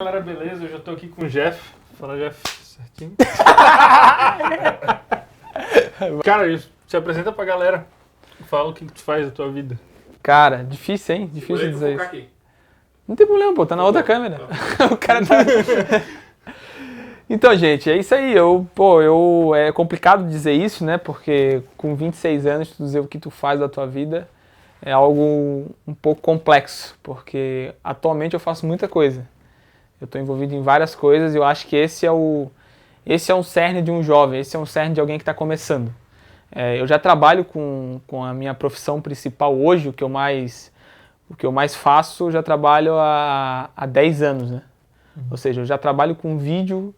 Galera, beleza? Eu já tô aqui com o Jeff. Fala, Jeff, certinho? Cara, se apresenta pra galera. Fala o que tu faz da tua vida. Cara, difícil, hein? Difícil dizer isso. Aqui. Não tem problema, pô, tá na outra câmera. O cara tá... Então, gente, é isso aí. É complicado dizer isso, né? Porque com 26 anos, tu dizer o que tu faz da tua vida é algo um pouco complexo. Porque atualmente eu faço muita coisa. Eu estou envolvido em várias coisas e eu acho que esse é um cerne de um jovem, esse é um cerne de alguém que está começando. Eu já trabalho com a minha profissão principal hoje, o que eu mais faço, eu já trabalho há 10 anos, né? Ou seja, eu já trabalho com vídeo,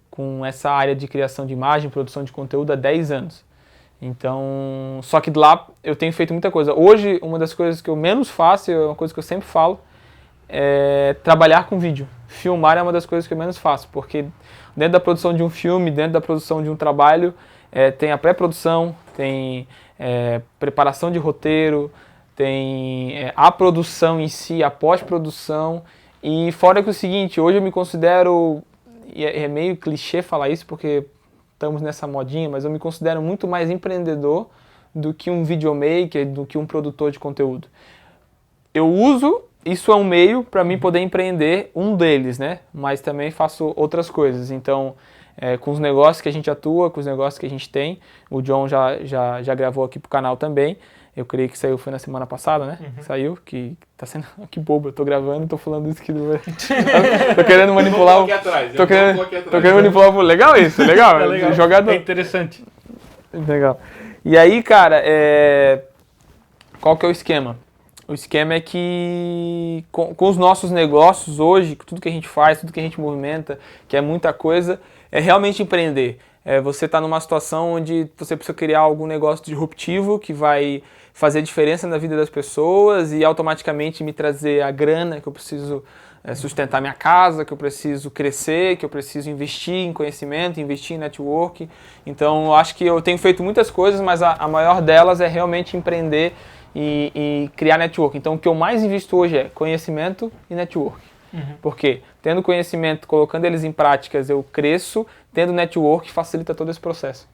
com essa área de criação de imagem, produção de conteúdo há 10 anos. Então, só que de lá eu tenho feito muita coisa. Hoje, uma das coisas que eu menos faço, é uma coisa que eu sempre falo, é trabalhar com vídeo. Filmar é uma das coisas que eu menos faço, porque dentro da produção de um filme, dentro da produção de um trabalho, tem a pré-produção, tem preparação de roteiro, tem a produção em si, a pós-produção, e fora que o seguinte, hoje eu me considero, e é meio clichê falar isso porque estamos nessa modinha, mas eu me considero muito mais empreendedor do que um videomaker, do que um produtor de conteúdo. Isso é um meio para mim poder empreender, um deles, né? Mas também faço outras coisas. Então, com os negócios que a gente atua, com os negócios que a gente tem, o John já gravou aqui pro canal também. Eu creio que saiu, foi na semana passada, né? Saiu, que tá sendo... Que bobo, eu tô gravando, tô falando isso aqui do... tô querendo manipular o... Tô querendo manipular o... Legal isso, legal. É legal. Jogador. É interessante. Legal. E aí, cara, qual que é o esquema? O esquema é que com os nossos negócios hoje, tudo que a gente faz, tudo que a gente movimenta, que é muita coisa, é realmente empreender. Você está numa situação onde você precisa criar algum negócio disruptivo que vai fazer diferença na vida das pessoas e automaticamente me trazer a grana que eu preciso sustentar minha casa, que eu preciso crescer, que eu preciso investir em conhecimento, investir em network. Então, eu acho que eu tenho feito muitas coisas, mas a maior delas é realmente empreender e criar network. Então, o que eu mais invisto hoje é conhecimento e network. Porque tendo conhecimento, colocando eles em práticas, eu cresço, tendo network, facilita todo esse processo.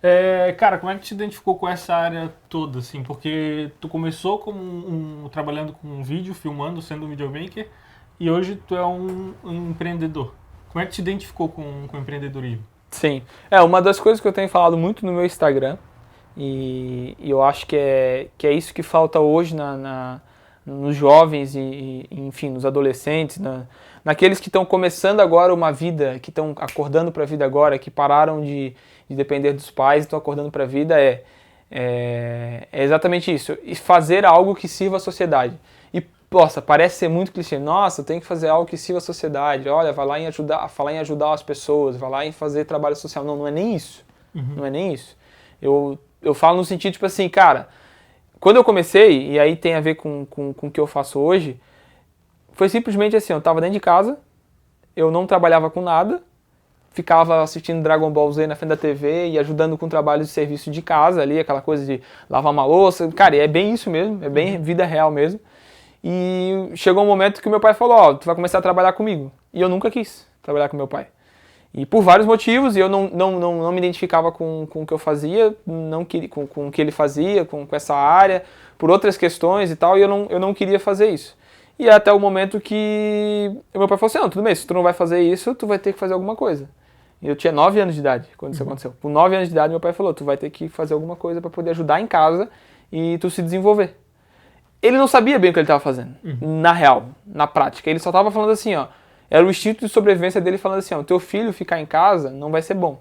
Cara, como é que tu te identificou com essa área toda, assim? Porque tu começou como trabalhando com vídeo, filmando, sendo um videomaker, e hoje tu é um empreendedor. Como é que tu te identificou com o empreendedorismo? Sim. Uma das coisas que eu tenho falado muito no meu Instagram, e eu acho que é isso que falta hoje nos jovens e, enfim, nos adolescentes, naqueles que estão começando agora uma vida, que estão acordando para a vida agora, que pararam de depender dos pais e estão acordando para a vida, é exatamente isso, e fazer algo que sirva à sociedade. E, nossa, parece ser muito clichê, nossa, tem que fazer algo que sirva à sociedade, olha, vai lá em falar em ajudar as pessoas, vai lá em fazer trabalho social. Não é nem isso, não é nem isso. Eu falo no sentido, tipo assim, cara, quando eu comecei, e aí tem a ver com o que eu faço hoje, foi simplesmente assim, eu estava dentro de casa, eu não trabalhava com nada, ficava assistindo Dragon Ball Z na frente da TV e ajudando com trabalho de serviço de casa ali, aquela coisa de lavar uma louça, cara, é bem isso mesmo, é bem vida real mesmo. E chegou um momento que o meu pai falou, ó, tu vai começar a trabalhar comigo. E eu nunca quis trabalhar com meu pai. E por vários motivos, e eu não me identificava com o que eu fazia, com o que ele fazia, com essa área, por outras questões e tal, e eu não queria fazer isso. E até o momento que o meu pai falou assim, não, tudo bem, se tu não vai fazer isso, tu vai ter que fazer alguma coisa. E eu tinha 9 anos de idade quando isso aconteceu. Com 9 anos de idade, meu pai falou, tu vai ter que fazer alguma coisa para poder ajudar em casa e tu se desenvolver. Ele não sabia bem o que ele estava fazendo, na real, na prática. Ele só estava falando assim, ó, era o instinto de sobrevivência dele falando assim, ó, o teu filho ficar em casa não vai ser bom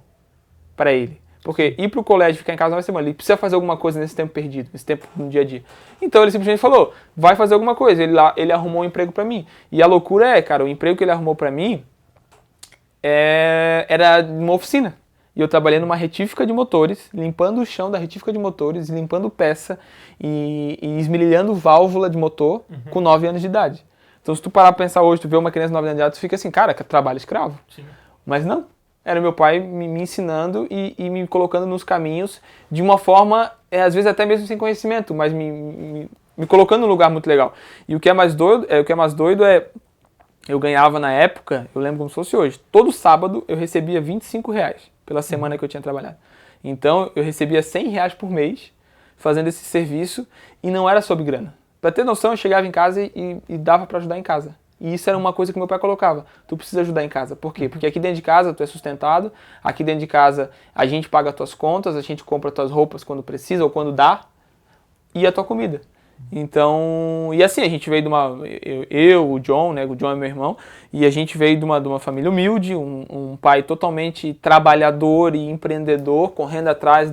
para ele. Porque ir pro colégio e ficar em casa não vai ser bom. Ele precisa fazer alguma coisa nesse tempo perdido, nesse tempo no dia a dia. Então ele simplesmente falou, vai fazer alguma coisa. Ele arrumou um emprego para mim. E a loucura cara, o emprego que ele arrumou para mim era uma oficina. E eu trabalhei numa retífica de motores, limpando o chão da retífica de motores, limpando peça e esmerilhando válvula de motor com 9 anos de idade. Então se tu parar pra pensar hoje, tu vê uma criança de 9 anos de idade, tu fica assim, cara, trabalho escravo. Sim. Mas não. Era meu pai me ensinando e me colocando nos caminhos de uma forma, às vezes até mesmo sem conhecimento, mas me colocando num lugar muito legal. E o que é mais doido é eu ganhava na época, eu lembro como se fosse hoje, todo sábado eu recebia R$ 25 pela semana que eu tinha trabalhado. Então eu recebia R$ 100 por mês fazendo esse serviço e não era sobre grana. Pra ter noção, eu chegava em casa e dava pra ajudar em casa. E isso era uma coisa que meu pai colocava. Tu precisa ajudar em casa. Por quê? Porque aqui dentro de casa tu é sustentado, aqui dentro de casa a gente paga as tuas contas, a gente compra as tuas roupas quando precisa ou quando dá, e a tua comida. Então, e assim, a gente veio de uma, o John, né, o John é meu irmão, e a gente veio de uma família humilde, um pai totalmente trabalhador e empreendedor, correndo atrás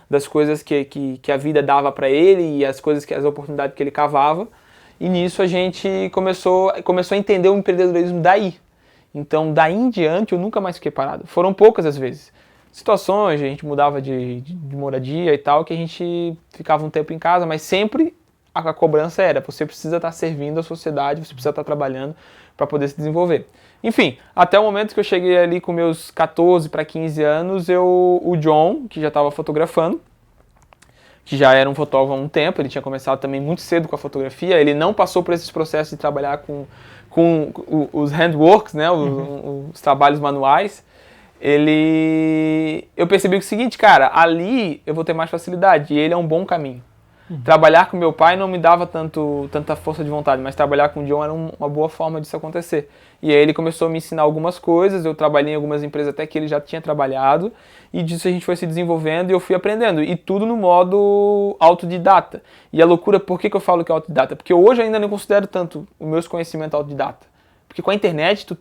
das coisas que a vida dava para ele e as oportunidades que ele cavava. E nisso a gente começou a entender o empreendedorismo daí. Então, daí em diante, eu nunca mais fiquei parado. Foram poucas as vezes. Situações, a gente mudava de moradia e tal, que a gente ficava um tempo em casa, mas sempre a cobrança era, você precisa estar servindo a sociedade, você precisa estar trabalhando para poder se desenvolver. Enfim, até o momento que eu cheguei ali com meus 14 para 15 anos, o John, que já estava fotografando, que já era um fotógrafo há um tempo, ele tinha começado também muito cedo com a fotografia, ele não passou por esses processos de trabalhar com os handworks, né, os trabalhos manuais. Eu percebi o seguinte, cara, ali eu vou ter mais facilidade, e ele é um bom caminho. Trabalhar com meu pai não me dava tanta força de vontade, mas trabalhar com o John era uma boa forma disso acontecer. E aí ele começou a me ensinar algumas coisas, eu trabalhei em algumas empresas até que ele já tinha trabalhado, e disso a gente foi se desenvolvendo e eu fui aprendendo. E tudo no modo autodidata. E a loucura, por que eu falo que é autodidata? Porque hoje ainda não considero tanto os meus conhecimentos autodidata. Porque com a internet tu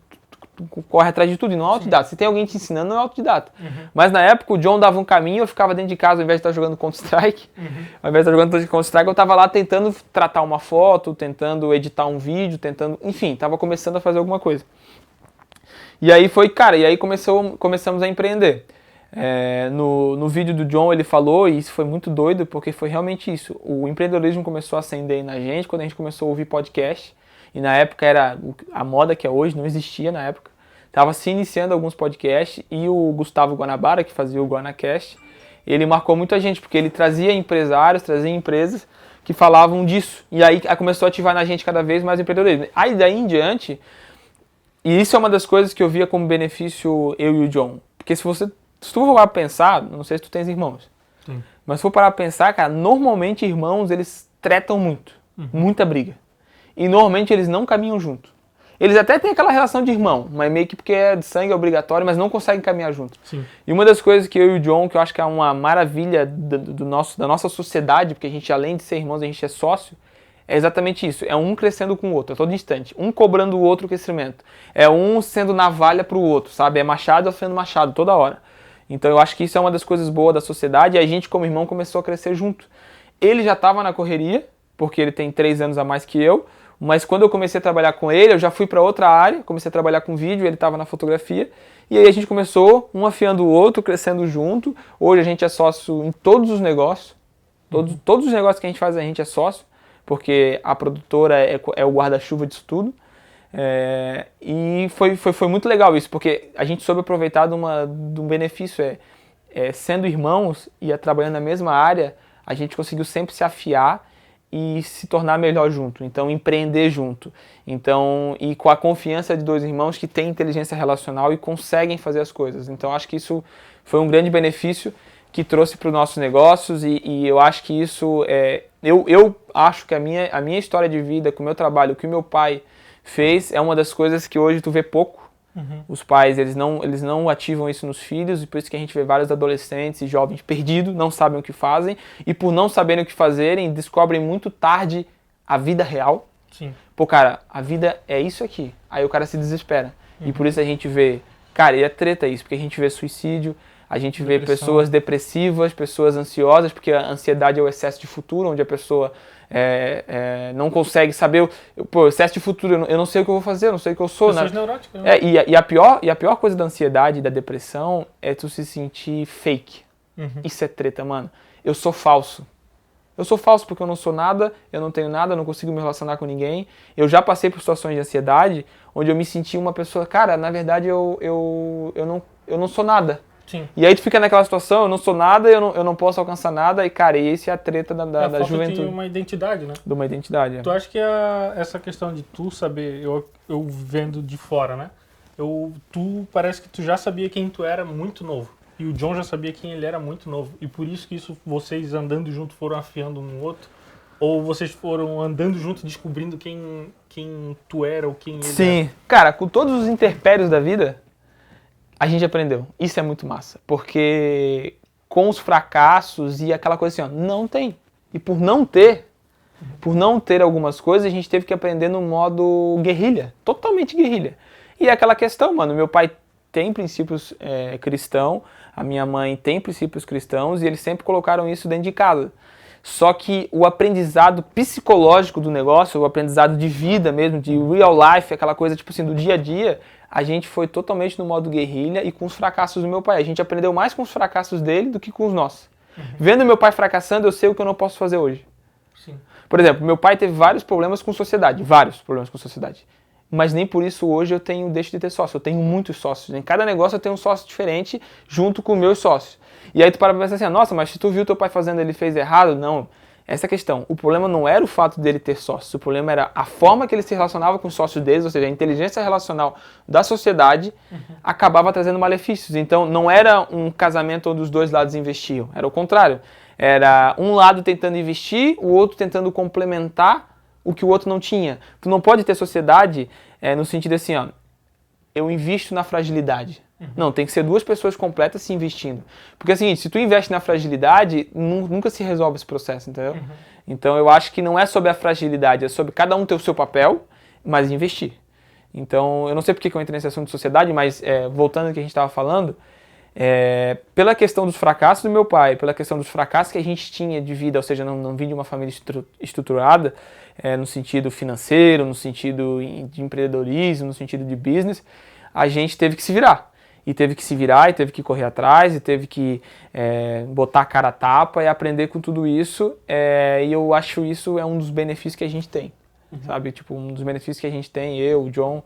corre atrás de tudo e não é autodidata. Se tem alguém te ensinando, não é autodidata. Mas na época o John dava um caminho, eu ficava dentro de casa ao invés de estar jogando Counter-Strike. Ao invés de estar jogando Counter-Strike, eu estava lá tentando tratar uma foto, tentando editar um vídeo, enfim, estava começando a fazer alguma coisa. E aí começamos a empreender. No vídeo do John ele falou, e isso foi muito doido, porque foi realmente isso. O empreendedorismo começou a acender na gente quando a gente começou a ouvir podcast. E na época era a moda que é hoje, não existia na época. Estava se iniciando alguns podcasts e o Gustavo Guanabara, que fazia o Guanacast, ele marcou muita gente, porque ele trazia empresários, trazia empresas que falavam disso. E aí começou a ativar na gente cada vez mais o empreendedorismo. Aí daí em diante, e isso é uma das coisas que eu via como benefício eu e o John. Porque se tu for parar pra pensar, não sei se tu tens irmãos, Sim. mas se for parar pra pensar, cara, normalmente irmãos eles tretam muito, muita briga. E normalmente eles não caminham junto. Eles até têm aquela relação de irmão, mas meio que porque é de sangue, é obrigatório, mas não conseguem caminhar junto. Sim. E uma das coisas que eu e o John, que eu acho que é uma maravilha da nossa sociedade, porque a gente, além de ser irmãos, a gente é sócio, é exatamente isso. É um crescendo com o outro, a todo instante. Um cobrando o outro crescimento. É um sendo navalha pro outro, sabe? É machado sendo machado, toda hora. Então eu acho que isso é uma das coisas boas da sociedade, e a gente, como irmão, começou a crescer junto. Ele já estava na correria, porque ele tem 3 anos a mais que eu, mas quando eu comecei a trabalhar com ele, eu já fui para outra área, comecei a trabalhar com vídeo, ele estava na fotografia, e aí a gente começou, um afiando o outro, crescendo junto. Hoje a gente é sócio em todos os negócios, todos os negócios que a gente é sócio, porque a produtora é o guarda-chuva disso tudo. E foi muito legal isso, porque a gente soube aproveitar de um benefício, sendo irmãos e trabalhando na mesma área, a gente conseguiu sempre se afiar e se tornar melhor junto, então empreender junto, então, e com a confiança de 2 irmãos que têm inteligência relacional e conseguem fazer as coisas. Então acho que isso foi um grande benefício que trouxe para os nossos negócios, e eu acho que isso eu acho que a minha história de vida com o meu trabalho, o que o meu pai fez, é uma das coisas que hoje tu vê pouco. Os pais, eles não ativam isso nos filhos, e por isso que a gente vê vários adolescentes e jovens perdidos, não sabem o que fazem, e por não saberem o que fazerem, descobrem muito tarde a vida real. Sim. Pô, cara, a vida é isso aqui. Aí o cara se desespera. E por isso a gente vê, cara, e é treta isso, porque a gente vê suicídio, a gente vê pessoas depressivas, pessoas ansiosas, porque a ansiedade é o excesso de futuro, onde a pessoa não consegue saber, excesso de futuro, eu não sei o que eu vou fazer, eu não sei o que eu sou. Pessoas neuróticas, né? E a pior coisa da ansiedade e da depressão é tu se sentir fake. Isso é treta, mano. Eu sou falso. Eu sou falso porque eu não sou nada, eu não tenho nada, eu não consigo me relacionar com ninguém. Eu já passei por situações de ansiedade onde eu me senti uma pessoa, cara, na verdade eu não sou nada. Sim. E aí tu fica naquela situação, eu não sou nada, eu não posso alcançar nada, e cara, e esse é a treta da falta juventude. de uma identidade, né? De uma identidade, Tu acha que essa questão de tu saber, eu vendo de fora, né? Tu parece que tu já sabia quem tu era muito novo. E o John já sabia quem ele era muito novo. E por isso que isso, vocês andando junto foram afiando um no outro? Ou vocês foram andando junto descobrindo quem tu era ou quem ele era? Sim. Cara, com todos os interpérios da vida, a gente aprendeu. Isso é muito massa. Porque com os fracassos e aquela coisa assim, ó, não tem. E por não ter algumas coisas, a gente teve que aprender no modo guerrilha. Totalmente guerrilha. E é aquela questão, mano, meu pai tem princípios cristãos, a minha mãe tem princípios cristãos, e eles sempre colocaram isso dentro de casa. Só que o aprendizado psicológico do negócio, o aprendizado de vida mesmo, de real life, aquela coisa tipo assim, do dia a dia, a gente foi totalmente no modo guerrilha e com os fracassos do meu pai. A gente aprendeu mais com os fracassos dele do que com os nossos. Vendo meu pai fracassando, eu sei o que eu não posso fazer hoje. Sim. Por exemplo, meu pai teve vários problemas com sociedade, mas nem por isso hoje eu deixo de ter sócio. Eu tenho muitos sócios. Em cada negócio eu tenho um sócio diferente junto com meus sócios. E aí tu para pra pensar assim, nossa, mas se tu viu teu pai fazendo, ele fez errado? Não. Essa é a questão. O problema não era o fato dele ter sócios. O problema era a forma que ele se relacionava com os sócios deles, ou seja, a inteligência relacional da sociedade acabava trazendo malefícios. Então não era um casamento onde os dois lados investiam. Era o contrário. Era um lado tentando investir, o outro tentando complementar o que o outro não tinha. Tu não pode ter sociedade no sentido assim, ó, eu invisto na fragilidade. Não, tem que ser duas pessoas completas se investindo. Porque é o seguinte, se tu investe na fragilidade, nunca se resolve esse processo, entendeu? Então eu acho que não é sobre a fragilidade, é sobre cada um ter o seu papel, mas investir. Então eu não sei porque que eu entrei nesse assunto de sociedade, mas voltando ao que a gente estava falando, pela questão dos fracassos do meu pai, pela questão dos fracassos que a gente tinha de vida, ou seja, não vim de uma família estruturada, no sentido financeiro, no sentido de empreendedorismo, no sentido de business, a gente teve que se virar. E teve que se virar, e teve que correr atrás, e teve que botar a cara a tapa e aprender com tudo isso. E eu acho isso um dos benefícios que a gente tem, sabe? Tipo, um dos benefícios que a gente tem, eu, o John,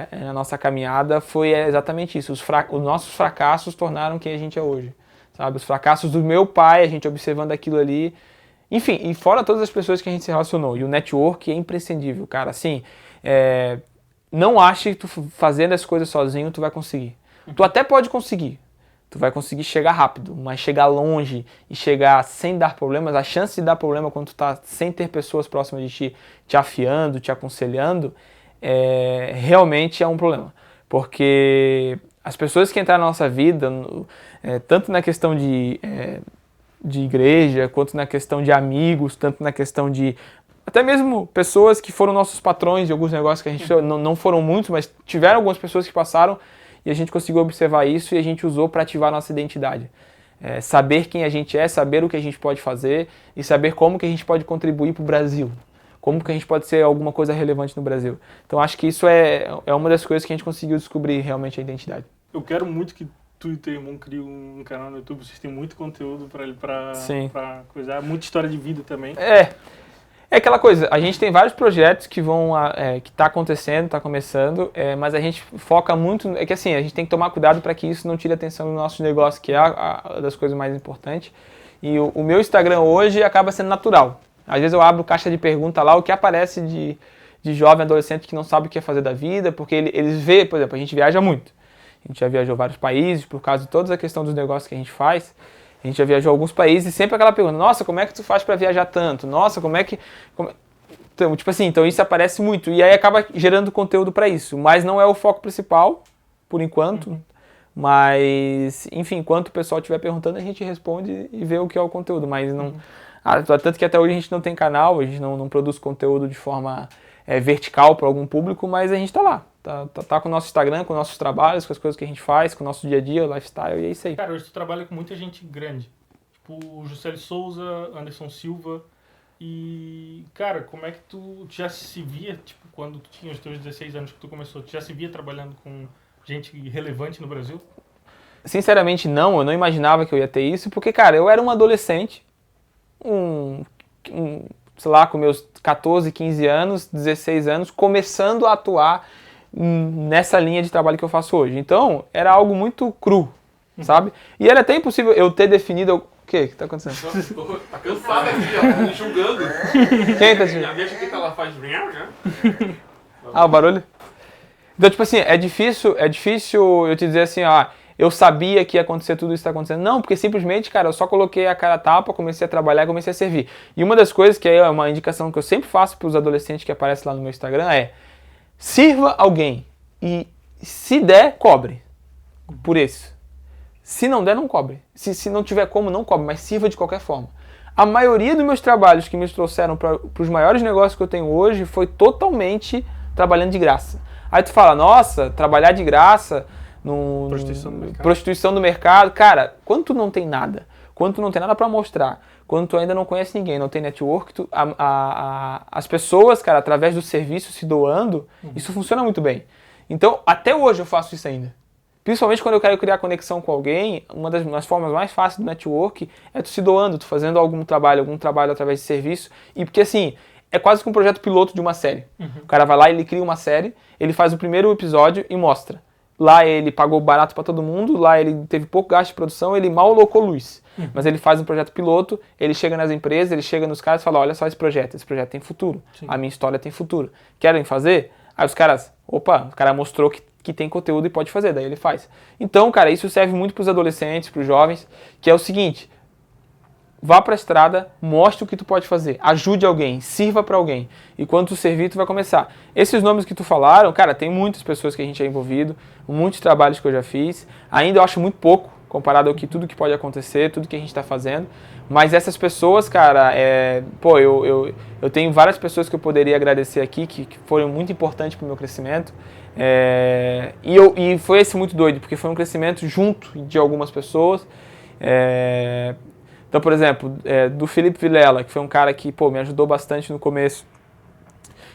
na nossa caminhada, foi exatamente isso. Os nossos fracassos tornaram quem a gente é hoje, sabe? Os fracassos do meu pai, a gente observando aquilo ali. Enfim, e fora todas as pessoas que a gente se relacionou. E o network é imprescindível, cara. Assim, não ache que tu fazendo as coisas sozinho tu vai conseguir. Tu até pode conseguir. Tu vai conseguir chegar rápido, mas chegar longe e chegar sem dar problemas, a chance de dar problema quando tu tá sem ter pessoas próximas de ti, te afiando, te aconselhando, realmente é um problema. Porque as pessoas que entraram na nossa vida, tanto na questão de igreja, quanto na questão de amigos, tanto na questão de até mesmo pessoas que foram nossos patrões de alguns negócios que a gente não foram muitos, mas tiveram algumas pessoas que passaram e a gente conseguiu observar isso e a gente usou para ativar a nossa identidade. Saber quem a gente é, saber o que a gente pode fazer e saber como que a gente pode contribuir para o Brasil. Como que a gente pode ser alguma coisa relevante no Brasil. Então acho que isso é uma das coisas que a gente conseguiu descobrir realmente a identidade. Eu quero muito que tu e teu irmão criem um canal no YouTube, vocês têm muito conteúdo para coisar, muita história de vida também. É aquela coisa, a gente tem vários projetos que que tá acontecendo, tá começando, mas a gente foca muito, que assim, a gente tem que tomar cuidado para que isso não tire a atenção do nosso negócio, que é a das coisas mais importantes. E o meu Instagram hoje acaba sendo natural. Às vezes eu abro caixa de pergunta lá, o que aparece de jovem adolescente que não sabe o que é fazer da vida, porque eles veem, por exemplo, a gente viaja muito. A gente já viajou vários países, por causa de toda a questão dos negócios que a gente faz. A gente já viajou a alguns países e sempre aquela pergunta, nossa, como é que tu faz para viajar tanto? Nossa, Então, tipo assim, então isso aparece muito e aí acaba gerando conteúdo para isso, mas não é o foco principal, por enquanto. Mas, enfim, enquanto o pessoal estiver perguntando, a gente responde e vê o que é o conteúdo, mas não... tanto que até hoje a gente não tem canal, a gente não produz conteúdo de forma vertical para algum público, mas a gente tá lá. Tá com o nosso Instagram, com nossos trabalhos, com as coisas que a gente faz, com o nosso dia a dia, o lifestyle, e é isso aí. Cara, hoje tu trabalha com muita gente grande. Tipo, o Juscelio Souza, Anderson Silva. E, cara, como é que tu já se via, tipo, quando tu tinha os teus 16 anos que tu começou, tu já se via trabalhando com gente relevante no Brasil? Sinceramente, não. Eu não imaginava que eu ia ter isso, porque, cara, eu era um adolescente, sei lá, com meus 14, 15 anos, 16 anos, começando a atuar nessa linha de trabalho que eu faço hoje. Então, era algo muito cru, sabe? E era até impossível eu ter definido... O que tá acontecendo? Tá cansado aqui, ó, me julgando. Quem tá julgando? Deixa que ela faz... Ah, o barulho? Então, tipo assim, é difícil eu te dizer assim, eu sabia que ia acontecer tudo isso que tá acontecendo. Não, porque simplesmente, cara, eu só coloquei a cara a tapa, comecei a trabalhar, comecei a servir. E uma das coisas que é uma indicação que eu sempre faço para os adolescentes que aparecem lá no meu Instagram é: sirva alguém e se der, cobre por isso. Se não der, não cobre. Se não tiver como, não cobre, mas sirva de qualquer forma. A maioria dos meus trabalhos que me trouxeram para os maiores negócios que eu tenho hoje foi totalmente trabalhando de graça. Aí tu fala, nossa, trabalhar de graça... Prostituição do mercado. Cara, quando tu não tem nada, quando tu não tem nada pra mostrar, quando tu ainda não conhece ninguém, não tem network, as pessoas, cara, através do serviço se doando, isso funciona muito bem. Então, até hoje eu faço isso ainda. Principalmente quando eu quero criar conexão com alguém, uma das formas mais fáceis do network é tu se doando, tu fazendo algum trabalho através de serviço. E porque assim, é quase que um projeto piloto de uma série. O cara vai lá, ele cria uma série, ele faz o primeiro episódio e mostra. Lá ele pagou barato para todo mundo, lá ele teve pouco gasto de produção, ele mal alocou luz. Mas ele faz um projeto piloto, ele chega nas empresas, ele chega nos caras e fala, olha só esse projeto tem futuro, a minha história tem futuro. Querem fazer? Aí os caras, o cara mostrou que tem conteúdo e pode fazer, daí ele faz. Então, cara, isso serve muito para os adolescentes, para os jovens, que é o seguinte: vá para a estrada, mostre o que tu pode fazer, ajude alguém, sirva para alguém. E quando tu servir, tu vai começar. Esses nomes que tu falaram, cara, tem muitas pessoas que a gente é envolvido, muitos trabalhos que eu já fiz. Ainda eu acho muito pouco, comparado ao que tudo que pode acontecer, tudo que a gente está fazendo. Mas essas pessoas, cara, eu tenho várias pessoas que eu poderia agradecer aqui, que foram muito importantes para o meu crescimento. E foi esse muito doido, porque foi um crescimento junto de algumas pessoas. Então, por exemplo, do Felipe Vilela, que foi um cara que me ajudou bastante no começo.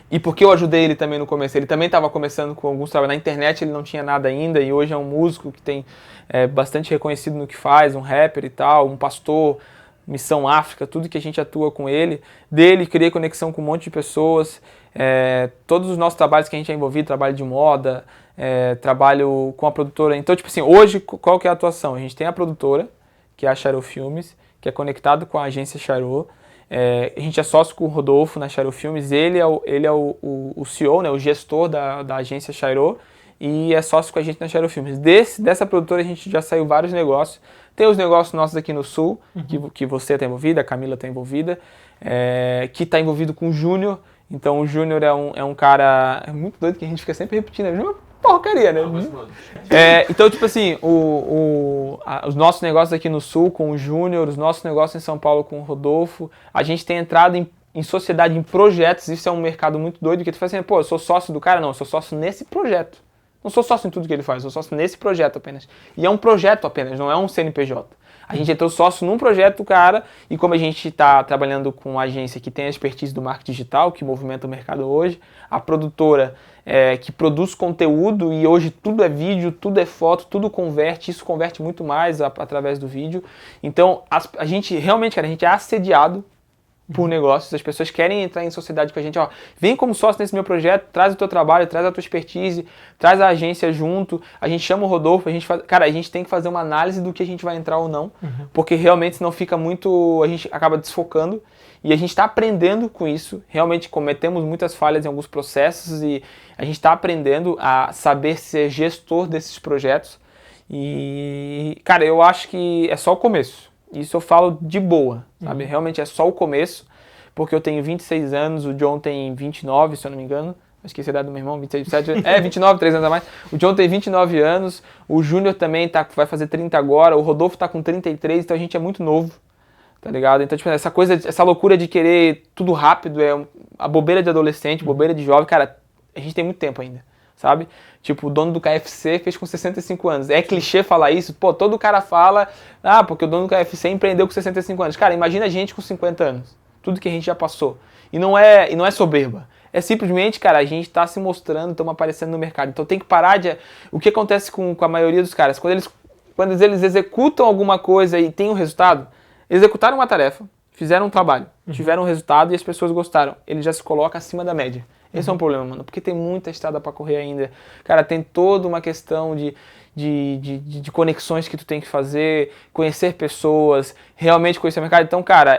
E porque eu ajudei ele também no começo? Ele também estava começando com alguns trabalhos. Na internet ele não tinha nada ainda e hoje é um músico que tem bastante reconhecido no que faz, um rapper e tal, um pastor, Missão África, tudo que a gente atua com ele. Dele, criei conexão com um monte de pessoas. Todos os nossos trabalhos que a gente é envolvido, trabalho de moda, trabalho com a produtora. Então, tipo assim, hoje qual que é a atuação? A gente tem a produtora, que é a Chairo Filmes, que é conectado com a agência Chairo. A gente é sócio com o Rodolfo na Chairo Filmes, ele é o CEO, né, o gestor da agência Chairo, e é sócio com a gente na Chairo Filmes. Dessa produtora a gente já saiu vários negócios. Tem os negócios nossos aqui no Sul, que você está envolvida, a Camila está envolvida, que está envolvido com o Júnior. Então o Júnior é um cara muito doido, que a gente fica sempre repetindo, né? Porcaria, né? Então, tipo assim, os nossos negócios aqui no Sul com o Júnior, os nossos negócios em São Paulo com o Rodolfo, a gente tem entrado em sociedade, em projetos. Isso é um mercado muito doido, que tu fala assim, eu sou sócio do cara? Não, eu sou sócio nesse projeto. Não sou sócio em tudo que ele faz, eu sou sócio nesse projeto apenas. E é um projeto apenas, não é um CNPJ. A gente entrou sócio num projeto do cara, e como a gente está trabalhando com uma agência que tem a expertise do marketing digital, que movimenta o mercado hoje, a produtora que produz conteúdo, e hoje tudo é vídeo, tudo é foto, tudo converte, isso converte muito mais através do vídeo. Então, a gente realmente, cara, a gente é assediado por negócios, as pessoas querem entrar em sociedade com a gente, vem como sócio nesse meu projeto, traz o teu trabalho, traz a tua expertise, traz a agência junto, a gente chama o Rodolfo, a gente tem que fazer uma análise do que a gente vai entrar ou não, porque realmente senão fica muito, a gente acaba desfocando, e a gente está aprendendo com isso, realmente cometemos muitas falhas em alguns processos, e a gente está aprendendo a saber ser gestor desses projetos, e, cara, eu acho que é só o começo. Isso eu falo de boa, sabe? Realmente é só o começo, porque eu tenho 26 anos, o John tem 29, se eu não me engano. Eu esqueci a idade do meu irmão, 26, 27, 29, 3 anos a mais. O John tem 29 anos, o Júnior também vai fazer 30 agora, o Rodolfo tá com 33, então a gente é muito novo, tá ligado? Então, tipo, essa loucura de querer tudo rápido, a bobeira de adolescente, bobeira de jovem, cara, a gente tem muito tempo ainda, sabe? Tipo, o dono do KFC fez com 65 anos. É clichê falar isso? Todo cara fala, porque o dono do KFC empreendeu com 65 anos. Cara, imagina a gente com 50 anos. Tudo que a gente já passou. E não é soberba. É simplesmente, cara, a gente tá se mostrando, estamos aparecendo no mercado. Então tem que parar de... O que acontece com a maioria dos caras? Quando eles executam alguma coisa e tem um resultado, executaram uma tarefa, fizeram um trabalho, tiveram um resultado e as pessoas gostaram. Ele já se coloca acima da média. Esse é um problema, mano, porque tem muita estrada pra correr ainda. Cara, tem toda uma questão de conexões que tu tem que fazer, conhecer pessoas, realmente conhecer o mercado. Então, cara,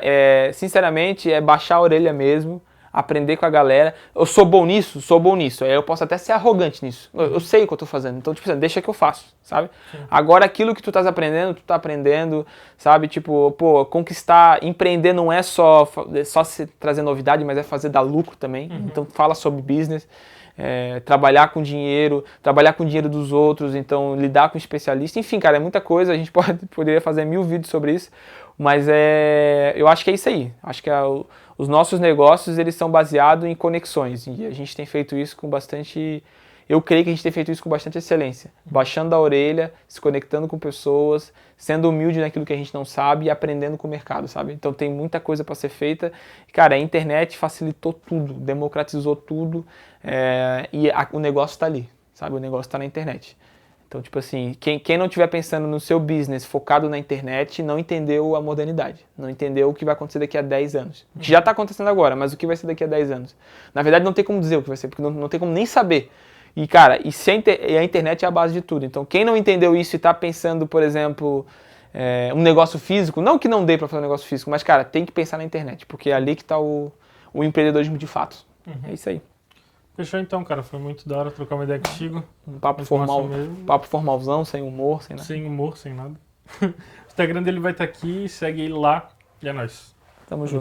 sinceramente, é baixar a orelha mesmo, aprender com a galera. Eu sou bom nisso? Sou bom nisso. Aí eu posso até ser arrogante nisso. Eu sei o que eu tô fazendo. Então, tipo assim, deixa que eu faço, sabe? Sim. Agora, aquilo que tu tá aprendendo, sabe? Tipo, pô, conquistar, empreender não é só se trazer novidade, mas é fazer dar lucro também. Então, fala sobre business. Trabalhar com dinheiro dos outros, então lidar com especialista, enfim, cara, é muita coisa, a gente poderia fazer 1000 vídeos sobre isso, mas eu acho que é isso aí, acho que os nossos negócios, eles são baseados em conexões, e a gente tem feito isso com bastante, eu creio que a gente tem feito isso com bastante excelência, baixando a orelha, se conectando com pessoas, sendo humilde naquilo que a gente não sabe e aprendendo com o mercado, sabe? Então tem muita coisa para ser feita. Cara, a internet facilitou tudo, democratizou tudo o negócio está ali, sabe? O negócio está na internet. Então, tipo assim, quem não estiver pensando no seu business focado na internet não entendeu a modernidade, não entendeu o que vai acontecer daqui a 10 anos. O que já está acontecendo agora, mas o que vai ser daqui a 10 anos? Na verdade, não tem como dizer o que vai ser, porque não tem como nem saber. E, cara, a internet é a base de tudo. Então, quem não entendeu isso e está pensando, por exemplo, um negócio físico, não que não dê para fazer um negócio físico, mas, cara, tem que pensar na internet, porque é ali que está o empreendedorismo de fato. É isso aí. Fechou então, cara. Foi muito da hora trocar uma ideia contigo. Um papo formal, papo formalzão, sem humor, sem nada. Sem humor, sem nada. O Instagram dele vai estar aqui, segue ele lá e é nóis. Tamo junto.